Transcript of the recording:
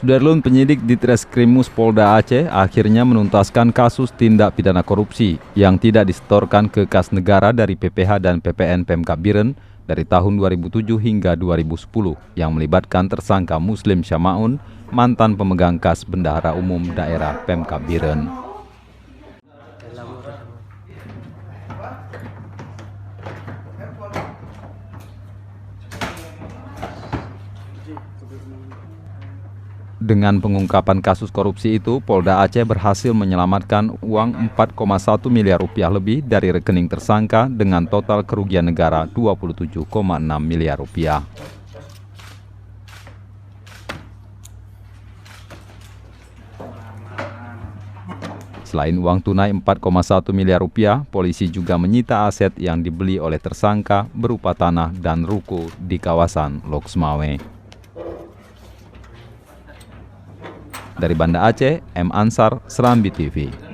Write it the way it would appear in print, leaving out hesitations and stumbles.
Sudarlun, penyidik di Treskrimus Polda Aceh akhirnya menuntaskan kasus tindak pidana korupsi yang tidak disetorkan ke kas negara dari PPH dan PPN Pemkab Biren dari tahun 2007 hingga 2010 yang melibatkan tersangka Muslim Syamaun, mantan pemegang kas Bendahara Umum Daerah Pemkab Biren. Dengan pengungkapan kasus korupsi itu, Polda Aceh berhasil menyelamatkan uang 4,1 miliar rupiah lebih dari rekening tersangka dengan total kerugian negara 27,6 miliar rupiah. Selain uang tunai 4,1 miliar rupiah, polisi juga menyita aset yang dibeli oleh tersangka berupa tanah dan ruko di kawasan Loksmawe. Dari Banda Aceh, M. Ansar, Serambi TV.